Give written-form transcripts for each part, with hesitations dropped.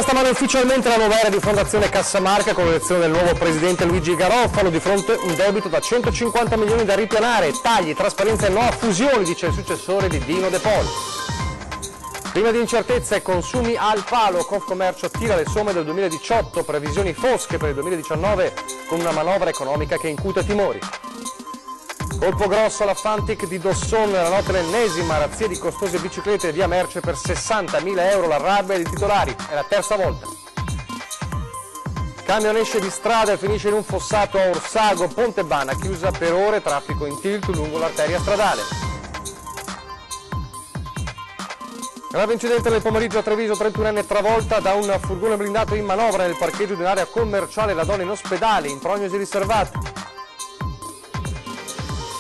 stamane ufficialmente la nuova era di Fondazione Cassamarca con l'elezione del nuovo presidente Luigi Garofalo, di fronte un debito da 150 milioni da ripianare, tagli, trasparenza e no a fusioni, dice il successore di Dino De Poli. Prima di incertezze e consumi al palo, Confcommercio tira le somme del 2018, previsioni fosche per il 2019 con una manovra economica che incute timori. Colpo grosso all'Atlantic di Dosson, nella notte l'ennesima razzia di costose biciclette via merce per 60.000 euro, la rabbia dei titolari, è la terza volta. Camion esce di strada e finisce in un fossato a Orsago, Pontebana chiusa per ore, traffico in tilt lungo l'arteria stradale. Grave incidente nel pomeriggio a Treviso, 31enne travolta da un furgone blindato in manovra nel parcheggio di un'area commerciale, la donna in ospedale, in prognosi riservata.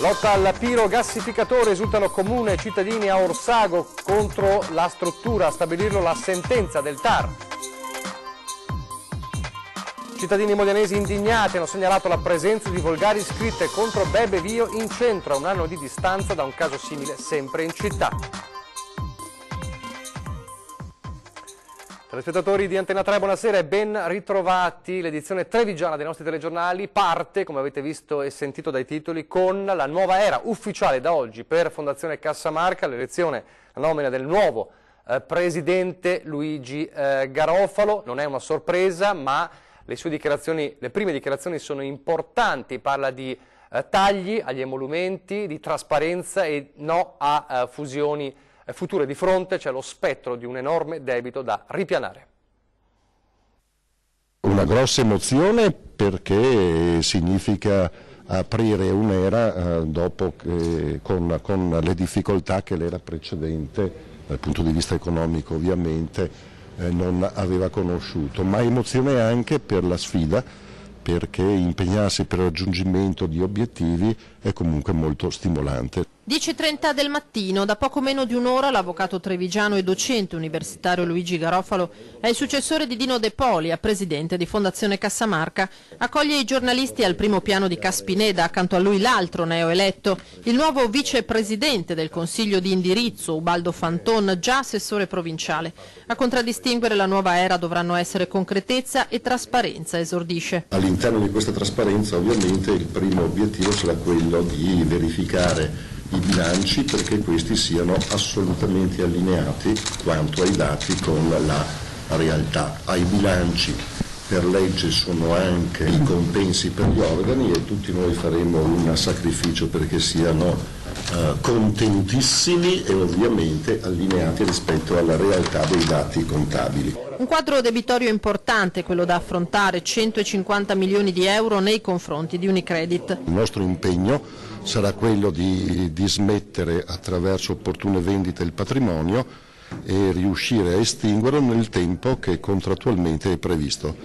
Lotta al pirogassificatore, esultano comune e cittadini a Orsago contro la struttura, a stabilirlo la sentenza del TAR. Cittadini moglianesi indignati hanno segnalato la presenza di volgari scritte contro Bebe Vio in centro, a un anno di distanza da un caso simile sempre in città. Telespettatori di Antena 3, buonasera e ben ritrovati. L'edizione trevigiana dei nostri telegiornali parte, come avete visto e sentito dai titoli, con la nuova era ufficiale da oggi per Fondazione Cassamarca, l'elezione, la nomina del nuovo presidente Luigi Garofalo. Non è una sorpresa, ma le prime dichiarazioni sono importanti. Parla di tagli agli emolumenti, di trasparenza e no a fusioni future. Di fronte c'è lo spettro di un enorme debito da ripianare. Una grossa emozione perché significa aprire un'era dopo con le difficoltà che l'era precedente, dal punto di vista economico ovviamente, non aveva conosciuto, ma emozione anche per la sfida, perché impegnarsi per il raggiungimento di obiettivi è comunque molto stimolante. 10:30 del mattino, da poco meno di un'ora l'avvocato trevigiano e docente universitario Luigi Garofalo è il successore di Dino De Poli, a presidente di Fondazione Cassamarca. Accoglie i giornalisti al primo piano di Caspineda, accanto a lui l'altro neoeletto, il nuovo vicepresidente del Consiglio di indirizzo, Ubaldo Fanton, già assessore provinciale. A contraddistinguere la nuova era dovranno essere concretezza e trasparenza, esordisce. All'interno di questa trasparenza ovviamente il primo obiettivo sarà quello di verificare i bilanci perché questi siano assolutamente allineati quanto ai dati con la realtà. Ai bilanci per legge sono anche i compensi per gli organi e tutti noi faremo un sacrificio perché siano contentissimi e ovviamente allineati rispetto alla realtà dei dati contabili. Un quadro debitorio importante, quello da affrontare, 150 milioni di euro nei confronti di Unicredit. Il nostro impegno sarà quello di smettere attraverso opportune vendite il patrimonio e riuscire a estinguerlo nel tempo che contrattualmente è previsto.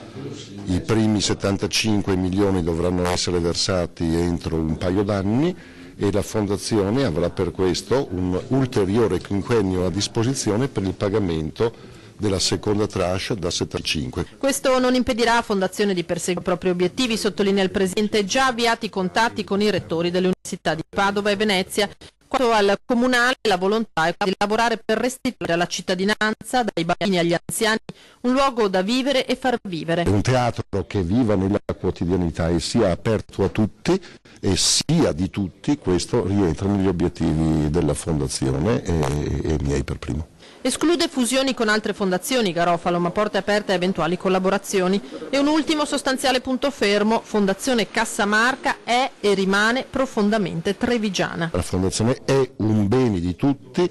I primi 75 milioni dovranno essere versati entro un paio d'anni e la Fondazione avrà per questo un ulteriore quinquennio a disposizione per il pagamento della seconda tranche da 75. Questo non impedirà a Fondazione di perseguire i propri obiettivi, sottolinea il Presidente, già avviati contatti con i rettori delle università di Padova e Venezia. Quanto al comunale, la volontà è di lavorare per restituire alla cittadinanza, dai bambini agli anziani, un luogo da vivere e far vivere. Un teatro che viva nella quotidianità e sia aperto a tutti e sia di tutti, questo rientra negli obiettivi della Fondazione e miei per primo. Esclude fusioni con altre fondazioni Garofalo, ma porte aperte a eventuali collaborazioni. E un ultimo sostanziale punto fermo: Fondazione Cassamarca è e rimane profondamente trevigiana. La Fondazione è un bene di tutti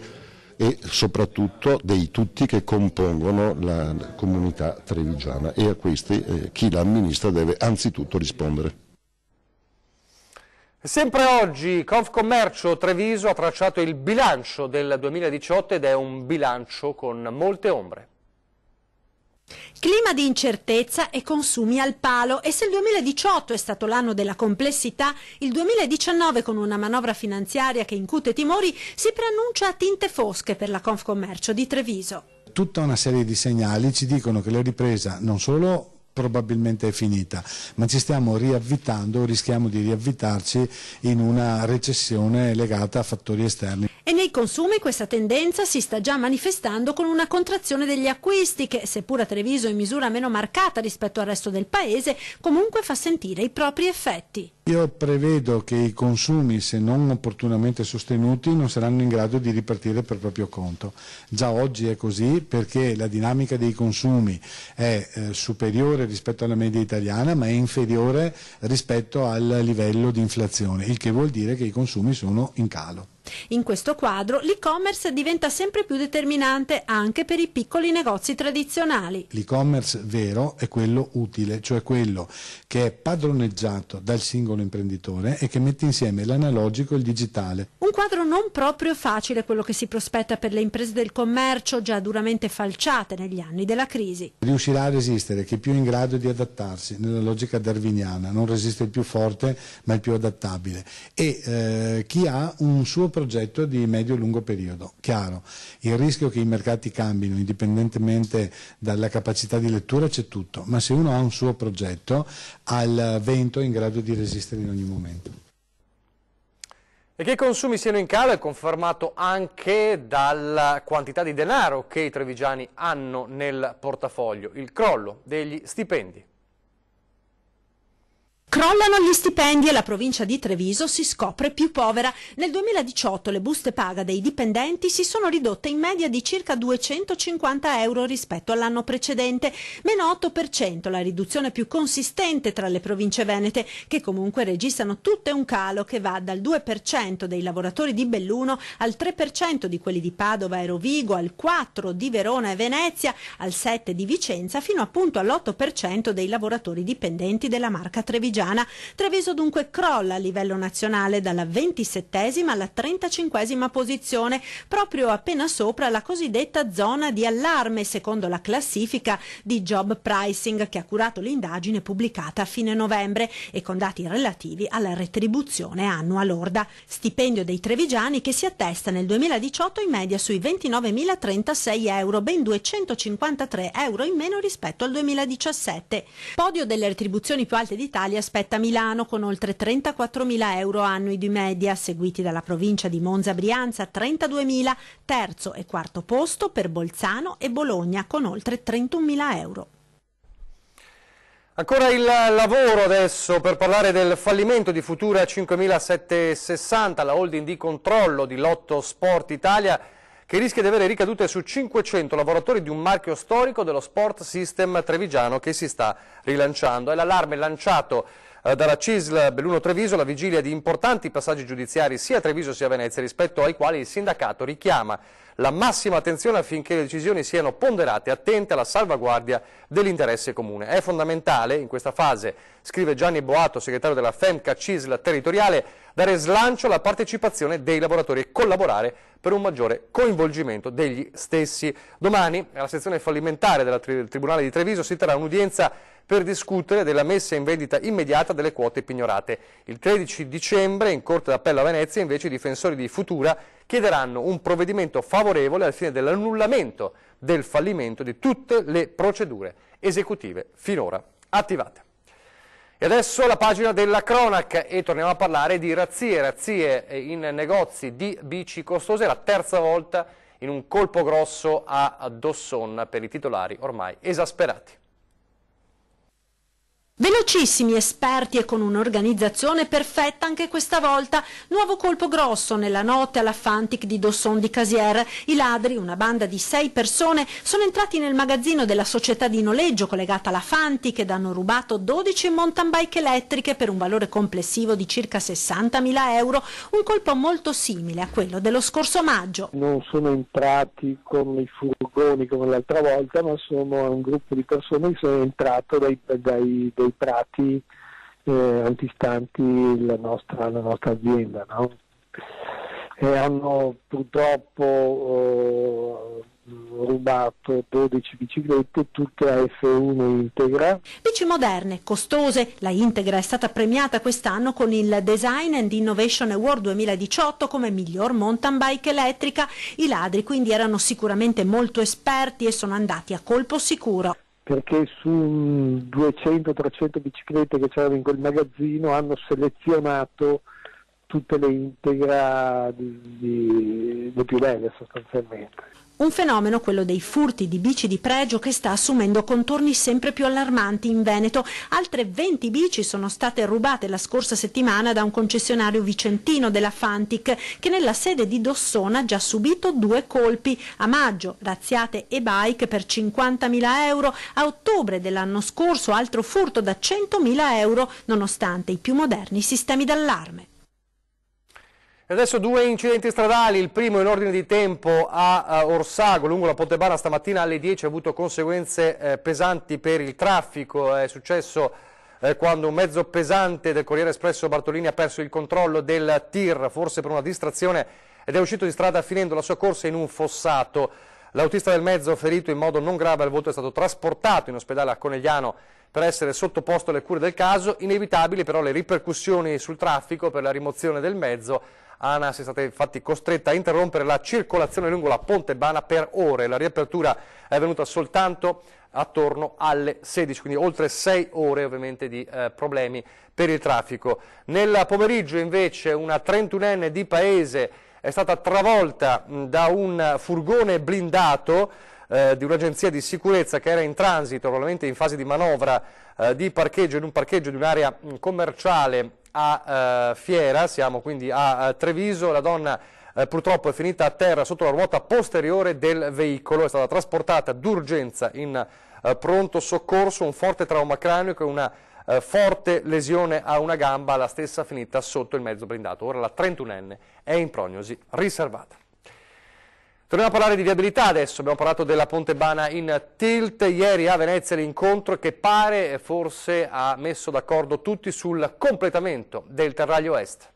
e soprattutto dei tutti che compongono la comunità trevigiana e a questi chi la amministra deve anzitutto rispondere. Sempre oggi Confcommercio Treviso ha tracciato il bilancio del 2018 ed è un bilancio con molte ombre. Clima di incertezza e consumi al palo, e se il 2018 è stato l'anno della complessità, il 2019 con una manovra finanziaria che incute timori si preannuncia a tinte fosche per la Confcommercio di Treviso. Tutta una serie di segnali ci dicono che la ripresa non solo probabilmente è finita, ma ci stiamo riavvitando, rischiamo di riavvitarci in una recessione legata a fattori esterni. E nei consumi questa tendenza si sta già manifestando con una contrazione degli acquisti che, seppur a Treviso in misura meno marcata rispetto al resto del paese, comunque fa sentire i propri effetti. Io prevedo che i consumi, se non opportunamente sostenuti, non saranno in grado di ripartire per proprio conto. Già oggi è così perché la dinamica dei consumi è superiore rispetto alla media italiana, ma è inferiore rispetto al livello di inflazione, il che vuol dire che i consumi sono in calo. In questo quadro l'e-commerce diventa sempre più determinante anche per i piccoli negozi tradizionali. L'e-commerce vero è quello utile, cioè quello che è padroneggiato dal singolo imprenditore e che mette insieme l'analogico e il digitale. Un quadro non proprio facile quello che si prospetta per le imprese del commercio, già duramente falciate negli anni della crisi. Riuscirà a resistere chi è più in grado di adattarsi nella logica darwiniana, non resiste il più forte ma il più adattabile, e chi ha un suo progetto di medio-lungo periodo. Chiaro, il rischio che i mercati cambino indipendentemente dalla capacità di lettura c'è tutto, ma se uno ha un suo progetto, al vento è in grado di resistere in ogni momento. E che i consumi siano in calo è confermato anche dalla quantità di denaro che i trevigiani hanno nel portafoglio, il crollo degli stipendi. Crollano gli stipendi e la provincia di Treviso si scopre più povera. Nel 2018 le buste paga dei dipendenti si sono ridotte in media di circa 250 euro rispetto all'anno precedente, meno 8%, la riduzione più consistente tra le province venete, che comunque registrano tutte un calo che va dal 2% dei lavoratori di Belluno al 3% di quelli di Padova e Rovigo, al 4% di Verona e Venezia, al 7% di Vicenza, fino appunto all'8% dei lavoratori dipendenti della Marca Trevigiana. Treviso dunque crolla a livello nazionale dalla 27esima alla 35esima posizione, proprio appena sopra la cosiddetta zona di allarme, secondo la classifica di Job Pricing che ha curato l'indagine pubblicata a fine novembre e con dati relativi alla retribuzione annua lorda. Stipendio dei trevigiani che si attesta nel 2018 in media sui 29.036 euro, ben 253 euro in meno rispetto al 2017. Podio delle retribuzioni più alte d'Italia aspetta Milano con oltre 34.000 euro annui di media, seguiti dalla provincia di Monza Brianza 32.000, terzo e quarto posto per Bolzano e Bologna con oltre 31.000 euro. Ancora il lavoro adesso per parlare del fallimento di Futura 5760, la holding di controllo di Lotto Sport Italia, che rischia di avere ricadute su 500 lavoratori di un marchio storico dello sport system trevigiano che si sta rilanciando. È l'allarme lanciato dalla CISL Belluno Treviso alla vigilia di importanti passaggi giudiziari sia a Treviso sia a Venezia, rispetto ai quali il sindacato richiama la massima attenzione affinché le decisioni siano ponderate e attente alla salvaguardia dell'interesse comune. È fondamentale in questa fase, scrive Gianni Boato, segretario della FEMCA CISL territoriale, dare slancio alla partecipazione dei lavoratori e collaborare per un maggiore coinvolgimento degli stessi. Domani, alla sezione fallimentare del Tribunale di Treviso, si terrà un'udienza per discutere della messa in vendita immediata delle quote pignorate. Il 13 dicembre, in Corte d'Appello a Venezia, invece i difensori di Futura chiederanno un provvedimento favorevole al fine dell'annullamento del fallimento di tutte le procedure esecutive finora attivate. E adesso la pagina della cronaca e torniamo a parlare di razzie in negozi di bici costose, la terza volta in un colpo grosso a Dosson per i titolari ormai esasperati. Velocissimi, esperti e con un'organizzazione perfetta anche questa volta. Nuovo colpo grosso nella notte alla Fantic di Dosson di Casier. I ladri, una banda di 6 persone, sono entrati nel magazzino della società di noleggio collegata alla Fantic ed hanno rubato 12 mountain bike elettriche per un valore complessivo di circa 60.000 euro, un colpo molto simile a quello dello scorso maggio. Non sono entrati con i furgoni come l'altra volta, ma sono un gruppo di persone che sono entrato dai prati antistanti la nostra azienda, no? E hanno purtroppo rubato 12 biciclette, tutte a F1 Integra. Bici moderne, costose, la Integra è stata premiata quest'anno con il Design and Innovation Award 2018 come miglior mountain bike elettrica. I ladri quindi erano sicuramente molto esperti e sono andati a colpo sicuro. perché su 200-300 biciclette che c'erano in quel magazzino hanno selezionato tutte le Integra le più belle sostanzialmente. Un fenomeno, quello dei furti di bici di pregio, che sta assumendo contorni sempre più allarmanti in Veneto. Altre 20 bici sono state rubate la scorsa settimana da un concessionario vicentino della Fantic, che nella sede di Dossona ha già subito 2 colpi. A maggio razziate e-bike per 50.000 euro, a ottobre dell'anno scorso altro furto da 100.000 euro, nonostante i più moderni sistemi d'allarme. E adesso 2 incidenti stradali, il primo in ordine di tempo a Orsago, lungo la Pontebana, stamattina alle 10 ha avuto conseguenze pesanti per il traffico. È successo quando un mezzo pesante del Corriere Espresso Bartolini ha perso il controllo del tir, forse per una distrazione, ed è uscito di strada finendo la sua corsa in un fossato. L'autista del mezzo, ferito in modo non grave al volto, è stato trasportato in ospedale a Conegliano per essere sottoposto alle cure del caso. Inevitabili però le ripercussioni sul traffico per la rimozione del mezzo. ANAS è stata infatti costretta a interrompere la circolazione lungo la Pontebana per ore. La riapertura è venuta soltanto attorno alle 16, quindi oltre 6 ore ovviamente di problemi per il traffico. Nel pomeriggio invece una 31enne di Paese è stata travolta da un furgone blindato di un'agenzia di sicurezza che era in transito, probabilmente in fase di manovra di parcheggio, in un parcheggio di un'area commerciale a Fiera, siamo quindi a Treviso. La donna purtroppo è finita a terra sotto la ruota posteriore del veicolo, è stata trasportata d'urgenza in pronto soccorso, un forte trauma cranico e una forte lesione a una gamba, la stessa finita sotto il mezzo blindato. Ora la 31enne è in prognosi riservata. Torniamo a parlare di viabilità adesso, abbiamo parlato della Pontebana in tilt. Ieri a Venezia l'incontro che pare forse ha messo d'accordo tutti sul completamento del Terraglio Est.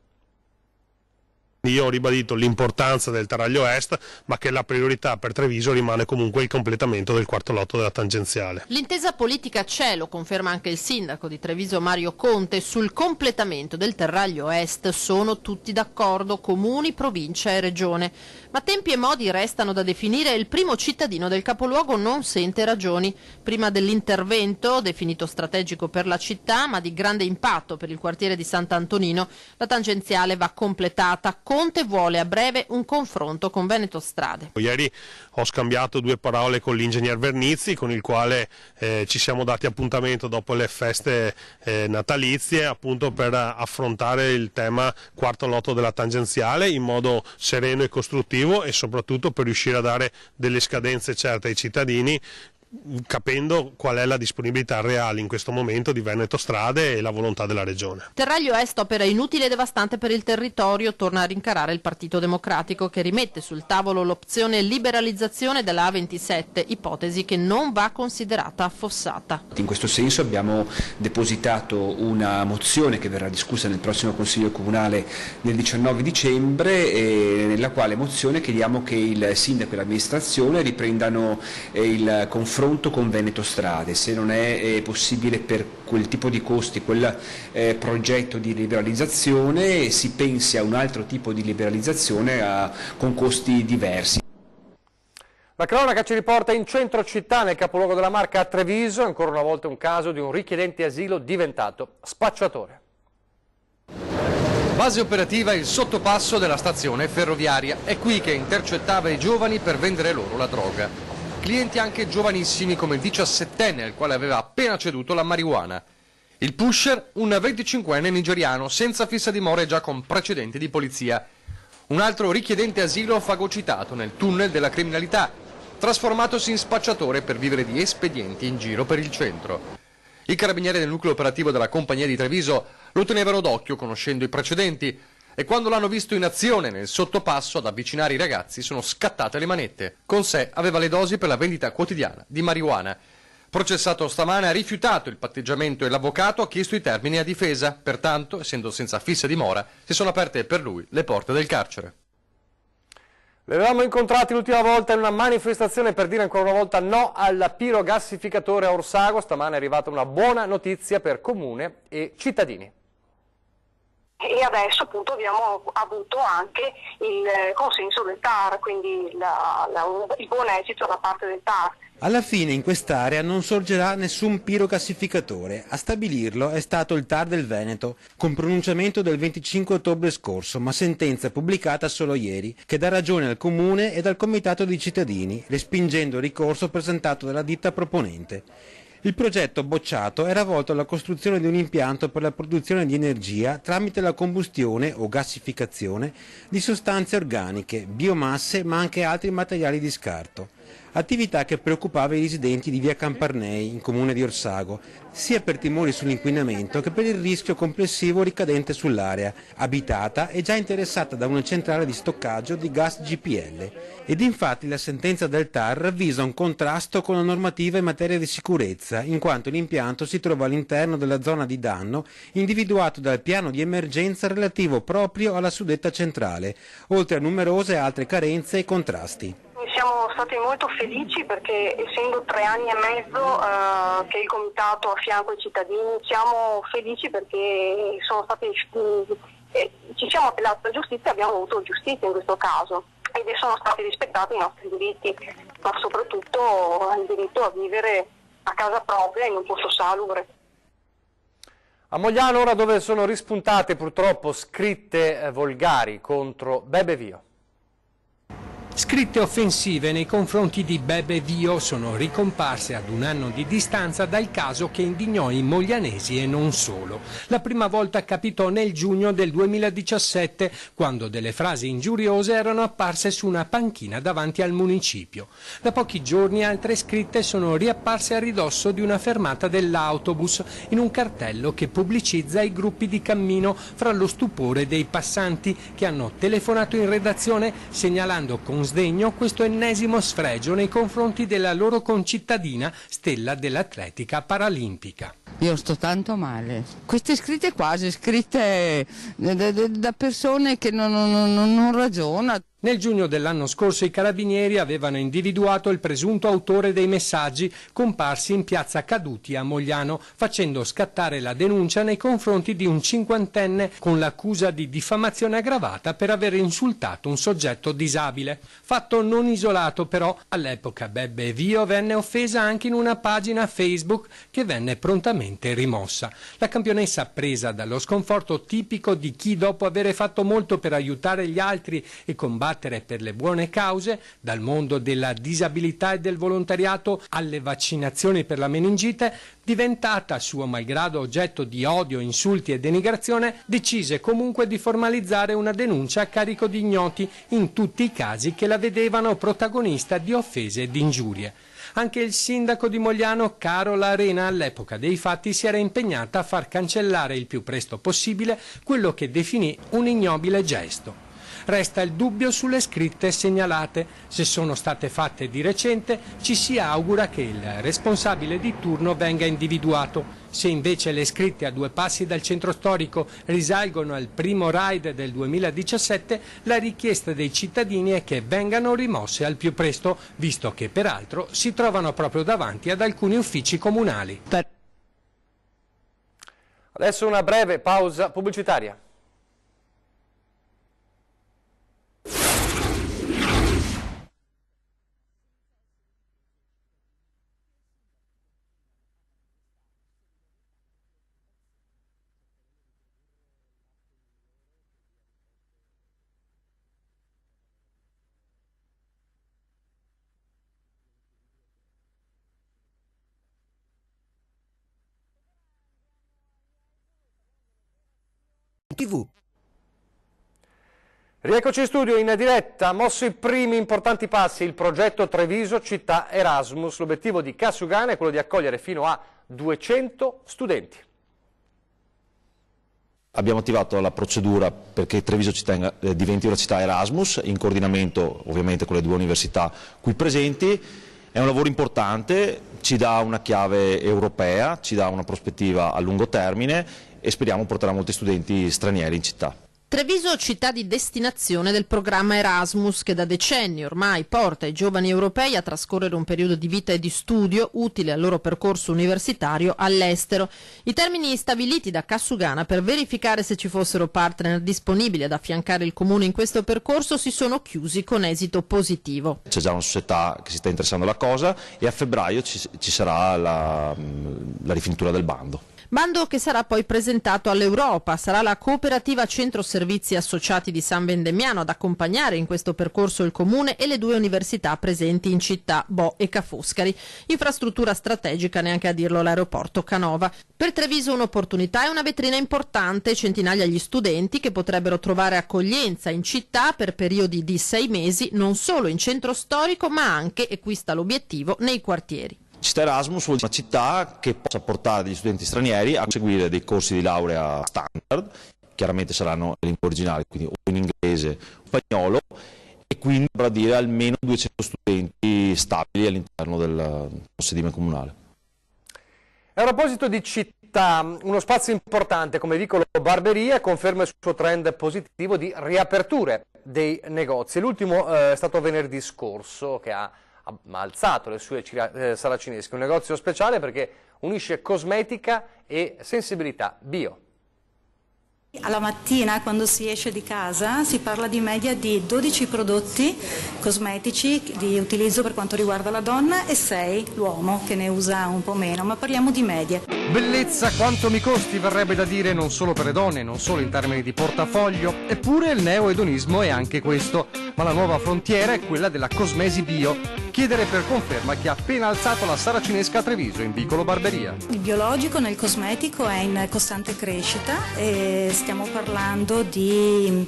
Io ho ribadito l'importanza del Terraglio Est, ma che la priorità per Treviso rimane comunque il completamento del quarto lotto della tangenziale. L'intesa politica c'è, lo conferma anche il sindaco di Treviso Mario Conte. Sul completamento del Terraglio Est sono tutti d'accordo, comuni, provincia e regione. Ma tempi e modi restano da definire e il primo cittadino del capoluogo non sente ragioni. Prima dell'intervento, definito strategico per la città ma di grande impatto per il quartiere di Sant'Antonino, la tangenziale va completata. Conte vuole a breve un confronto con Veneto Strade. Ieri ho scambiato 2 parole con l'ingegner Vernizzi, con il quale ci siamo dati appuntamento dopo le feste natalizie, appunto per affrontare il tema quarto lotto della tangenziale in modo sereno e costruttivo, e soprattutto per riuscire a dare delle scadenze certe ai cittadini, capendo qual è la disponibilità reale in questo momento di Veneto Strade e la volontà della Regione. Terraglio Est, opera inutile e devastante per il territorio, torna a rincarare il Partito Democratico, che rimette sul tavolo l'opzione liberalizzazione della A27, ipotesi che non va considerata affossata. In questo senso abbiamo depositato una mozione che verrà discussa nel prossimo Consiglio Comunale nel 19 dicembre, nella quale mozione chiediamo che il sindaco e l'amministrazione riprendano il confronto con Veneto Strade. Se non è possibile per quel tipo di costi, quel progetto di liberalizzazione, si pensi a un altro tipo di liberalizzazione con costi diversi. La cronaca ci riporta in centro città, nel capoluogo della Marca, a Treviso, ancora una volta un caso di un richiedente asilo diventato spacciatore. Base operativa il sottopasso della stazione ferroviaria, è qui che intercettava i giovani per vendere loro la droga. Clienti anche giovanissimi come il 17enne al quale aveva appena ceduto la marijuana. Il pusher, un 25enne nigeriano senza fissa dimora e già con precedenti di polizia. Un altro richiedente asilo fagocitato nel tunnel della criminalità, trasformatosi in spacciatore per vivere di espedienti in giro per il centro. I carabinieri del nucleo operativo della compagnia di Treviso lo tenevano d'occhio conoscendo i precedenti, e quando l'hanno visto in azione nel sottopasso ad avvicinare i ragazzi sono scattate le manette. Con sé aveva le dosi per la vendita quotidiana di marijuana. Processato stamane ha rifiutato il patteggiamento e l'avvocato ha chiesto i termini a difesa. Pertanto, essendo senza fissa dimora, si sono aperte per lui le porte del carcere. Li avevamo incontrati l'ultima volta in una manifestazione per dire ancora una volta no al pirogassificatore a Orsago. Stamane è arrivata una buona notizia per comune e cittadini. E adesso appunto abbiamo avuto anche il consenso del TAR, quindi il buon esito da parte del TAR. Alla fine in quest'area non sorgerà nessun pirogassificatore. A stabilirlo è stato il TAR del Veneto, con pronunciamento del 25 ottobre scorso, ma sentenza pubblicata solo ieri, che dà ragione al Comune ed al Comitato di cittadini, respingendo il ricorso presentato dalla ditta proponente. Il progetto bocciato era volto alla costruzione di un impianto per la produzione di energia tramite la combustione o gassificazione di sostanze organiche, biomasse ma anche altri materiali di scarto. Attività che preoccupava i residenti di via Camparnei, in comune di Orsago, sia per timori sull'inquinamento che per il rischio complessivo ricadente sull'area, abitata e già interessata da una centrale di stoccaggio di gas GPL. Ed infatti la sentenza del TAR ravvisa un contrasto con la normativa in materia di sicurezza, in quanto l'impianto si trova all'interno della zona di danno individuato dal piano di emergenza relativo proprio alla suddetta centrale, oltre a numerose altre carenze e contrasti. Siamo stati molto felici perché, essendo 3 anni e mezzo che il comitato affianca i cittadini, siamo felici perché ci siamo appellati alla giustizia e abbiamo avuto giustizia in questo caso ed sono stati rispettati i nostri diritti, ma soprattutto il diritto a vivere a casa propria in un posto salubre. A Mogliano, ora, dove sono rispuntate purtroppo scritte volgari contro Bebe Vio. Scritte offensive nei confronti di Bebe Vio sono ricomparse ad 1 anno di distanza dal caso che indignò i moglianesi e non solo. La prima volta capitò nel giugno del 2017, quando delle frasi ingiuriose erano apparse su una panchina davanti al municipio. Da pochi giorni altre scritte sono riapparse a ridosso di una fermata dell'autobus, in un cartello che pubblicizza i gruppi di cammino, fra lo stupore dei passanti che hanno telefonato in redazione segnalando con sdegno questo ennesimo sfregio nei confronti della loro concittadina stella dell'atletica paralimpica. Io sto tanto male. Queste scritte quasi scritte da persone che non ragionano. Nel giugno dell'anno scorso i carabinieri avevano individuato il presunto autore dei messaggi comparsi in piazza Caduti a Mogliano, facendo scattare la denuncia nei confronti di un 50enne con l'accusa di diffamazione aggravata per aver insultato un soggetto disabile. Fatto non isolato però, all'epoca Bebe Vio venne offesa anche in una pagina Facebook che venne prontamente rimossa. La campionessa, presa dallo sconforto tipico di chi dopo aver fatto molto per aiutare gli altri e combattere per le buone cause, dal mondo della disabilità e del volontariato alle vaccinazioni per la meningite, diventata suo malgrado oggetto di odio, insulti e denigrazione, decise comunque di formalizzare una denuncia a carico di ignoti in tutti i casi che la vedevano protagonista di offese ed ingiurie. Anche il sindaco di Mogliano, Carola Arena, all'epoca dei fatti si era impegnata a far cancellare il più presto possibile quello che definì un ignobile gesto. Resta il dubbio sulle scritte segnalate. Se sono state fatte di recente, ci si augura che il responsabile di turno venga individuato. Se invece le scritte a 2 passi dal centro storico risalgono al primo raid del 2017, la richiesta dei cittadini è che vengano rimosse al più presto, visto che peraltro si trovano proprio davanti ad alcuni uffici comunali. Adesso una breve pausa pubblicitaria. TV. Rieccoci in studio in diretta, mosso i primi importanti passi, il progetto Treviso Città Erasmus. L'obiettivo di Cassugana è quello di accogliere fino a 200 studenti. Abbiamo attivato la procedura perché Treviso Città diventi una città Erasmus, in coordinamento ovviamente con le 2 università qui presenti. È un lavoro importante, ci dà una chiave europea, ci dà una prospettiva a lungo termine e speriamo porterà molti studenti stranieri in città. Treviso città di destinazione del programma Erasmus, che da decenni ormai porta i giovani europei a trascorrere un periodo di vita e di studio utile al loro percorso universitario all'estero. I termini stabiliti da Cassugana per verificare se ci fossero partner disponibili ad affiancare il comune in questo percorso si sono chiusi con esito positivo. C'è già una società che si sta interessando alla cosa e a febbraio ci sarà la rifinitura del bando. Bando che sarà poi presentato all'Europa. Sarà la cooperativa Centro Servizi Associati di San Vendemiano ad accompagnare in questo percorso il comune e le due università presenti in città, Bo e Ca' Foscari. Infrastruttura strategica, neanche a dirlo l'aeroporto Canova. Per Treviso un'opportunità e una vetrina importante, centinaia gli studenti che potrebbero trovare accoglienza in città per periodi di 6 mesi, non solo in centro storico ma anche, e qui sta l'obiettivo, nei quartieri. Città Erasmus vuol dire una città che possa portare degli studenti stranieri a seguire dei corsi di laurea standard, chiaramente saranno in lingua originale, quindi o in inglese o in spagnolo, e quindi vorrà dire almeno 200 studenti stabili all'interno del sedime comunale. A proposito di città, uno spazio importante come Vicolo Barberia conferma il suo trend positivo di riaperture dei negozi. L'ultimo è stato venerdì scorso, che ha alzato le sue saracinesche, un negozio speciale perché unisce cosmetica e sensibilità bio. Alla mattina, quando si esce di casa, si parla di media di 12 prodotti cosmetici di utilizzo per quanto riguarda la donna e 6 l'uomo, che ne usa un po' meno, ma parliamo di medie. Bellezza quanto mi costi, verrebbe da dire, non solo per le donne, non solo in termini di portafoglio, eppure il neoedonismo è anche questo, ma la nuova frontiera è quella della cosmesi bio. Chiedere per conferma chi ha appena alzato la saracinesca a Treviso, in Vicolo Barberia. Il biologico nel cosmetico è in costante crescita e stiamo parlando di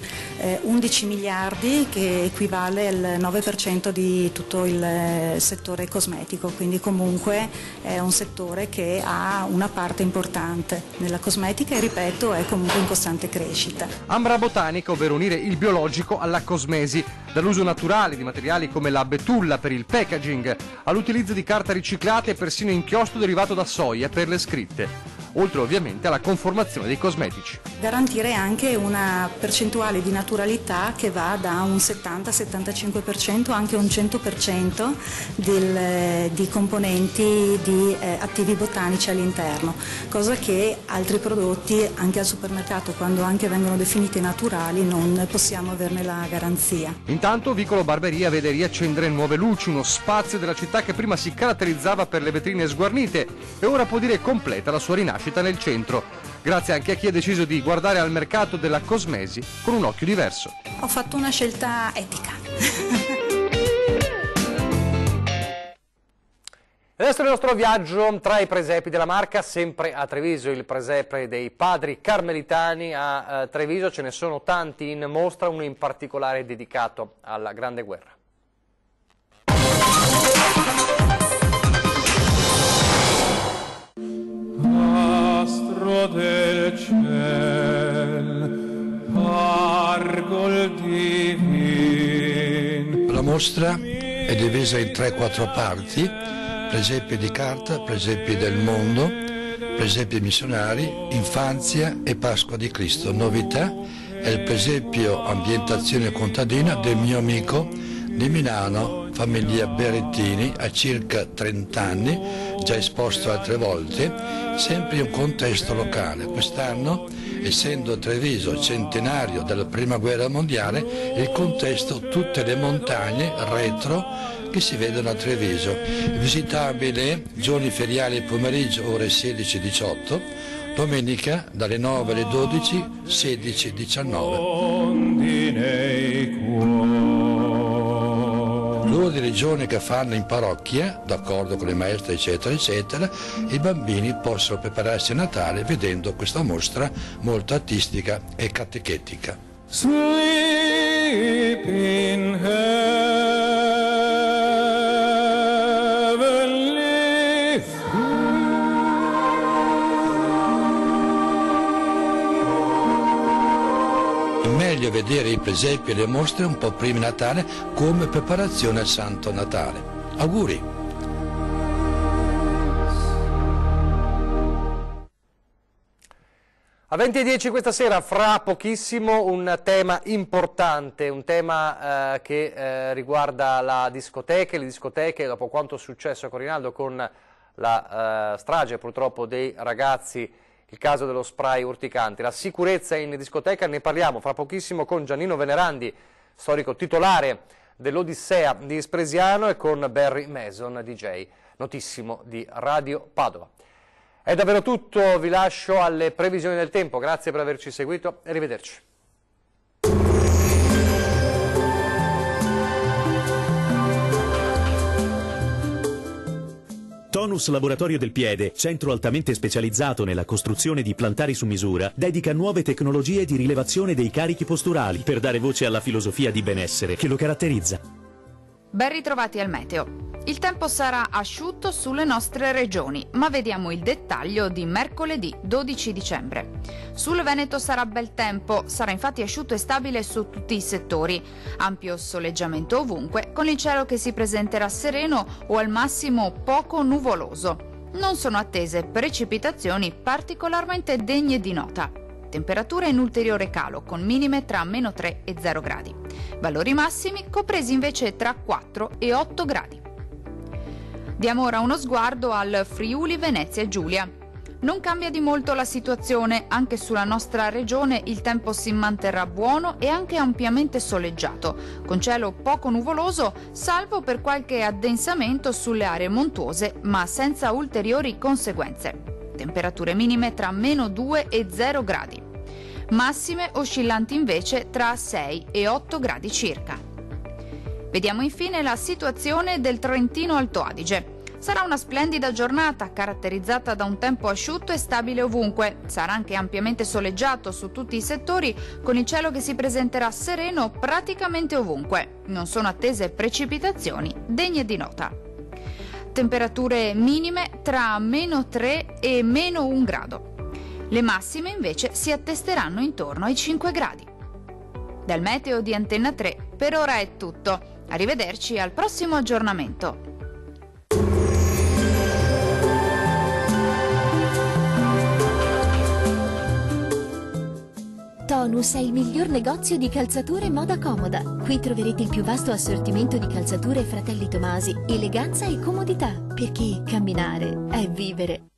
11 miliardi, che equivale al 9% di tutto il settore cosmetico, quindi comunque è un settore che ha una parte importante nella cosmetica e, ripeto, è comunque in costante crescita. Ambra botanica, ovvero unire il biologico alla cosmesi, dall'uso naturale di materiali come la betulla per il packaging all'utilizzo di carta riciclata e persino inchiostro derivato da soia per le scritte, oltre ovviamente alla conformazione dei cosmetici. Garantire anche una percentuale di naturalità che va da un 70-75% anche un 100% di componenti di attivi botanici all'interno, cosa che altri prodotti anche al supermercato, quando anche vengono definiti naturali, non possiamo averne la garanzia. Intanto Vicolo Barberia vede riaccendere nuove luci, uno spazio della città che prima si caratterizzava per le vetrine sguarnite e ora può dire completa la sua rinascita nel centro, grazie anche a chi ha deciso di guardare al mercato della cosmesi con un occhio diverso. Ho fatto una scelta etica. Adesso il nostro viaggio tra i presepi della Marca, sempre a Treviso, il presepe dei Padri Carmelitani a Treviso. Ce ne sono tanti in mostra, uno in particolare dedicato alla Grande Guerra. Astro del ciel, pargol divin. La mostra è divisa in 3-4 parti: presepi di carta, presepi del mondo, presepi missionari, infanzia e Pasqua di Cristo. Novità è il presepio ambientazione contadina del mio amico di Milano, famiglia Berettini, a circa 30 anni, già esposto altre volte, sempre in un contesto locale. Quest'anno, essendo Treviso centenario della Prima Guerra Mondiale, il contesto tutte le montagne retro che si vedono a Treviso. Visitabile giorni feriali e pomeriggio ore 16-18, domenica dalle 9 alle 12, 16-19. L'ordine di giorni che fanno in parrocchia, d'accordo con le maestre eccetera eccetera, i bambini possono prepararsi a Natale vedendo questa mostra molto artistica e catechetica. Sleep in Meglio vedere i presepi e le mostre un po' prima di Natale come preparazione al Santo Natale. Auguri! A 20:10 questa sera, fra pochissimo, un tema importante, un tema che riguarda le discoteche, dopo quanto è successo a Corinaldo con la strage purtroppo dei ragazzi, il caso dello spray urticante. La sicurezza in discoteca, ne parliamo fra pochissimo con Giannino Venerandi, storico titolare dell'Odissea di Spresiano, e con Barry Mason, DJ notissimo di Radio Padova. È davvero tutto, vi lascio alle previsioni del tempo, grazie per averci seguito e arrivederci. Tonus Laboratorio del Piede, centro altamente specializzato nella costruzione di plantari su misura, dedica nuove tecnologie di rilevazione dei carichi posturali per dare voce alla filosofia di benessere che lo caratterizza. Ben ritrovati al meteo. Il tempo sarà asciutto sulle nostre regioni, ma vediamo il dettaglio di mercoledì 12 dicembre. Sul Veneto sarà bel tempo, sarà infatti asciutto e stabile su tutti i settori. Ampio soleggiamento ovunque, con il cielo che si presenterà sereno o al massimo poco nuvoloso. Non sono attese precipitazioni particolarmente degne di nota. Temperature in ulteriore calo, con minime tra -3 e 0 gradi. Valori massimi compresi invece tra 4 e 8 gradi. Diamo ora uno sguardo al Friuli Venezia Giulia. Non cambia di molto la situazione, anche sulla nostra regione il tempo si manterrà buono e anche ampiamente soleggiato, con cielo poco nuvoloso, salvo per qualche addensamento sulle aree montuose, ma senza ulteriori conseguenze. Temperature minime tra -2 e 0 gradi. Massime oscillanti invece tra 6 e 8 gradi circa. Vediamo infine la situazione del Trentino Alto Adige. Sarà una splendida giornata caratterizzata da un tempo asciutto e stabile ovunque. Sarà anche ampiamente soleggiato su tutti i settori, con il cielo che si presenterà sereno praticamente ovunque. Non sono attese precipitazioni degne di nota. Temperature minime tra -3 e -1 grado. Le massime invece si attesteranno intorno ai 5 gradi. Dal meteo di Antenna 3 per ora è tutto. Arrivederci al prossimo aggiornamento. Tonus è il miglior negozio di calzature e moda comoda. Qui troverete il più vasto assortimento di calzature Fratelli Tomasi, eleganza e comodità, perché camminare è vivere.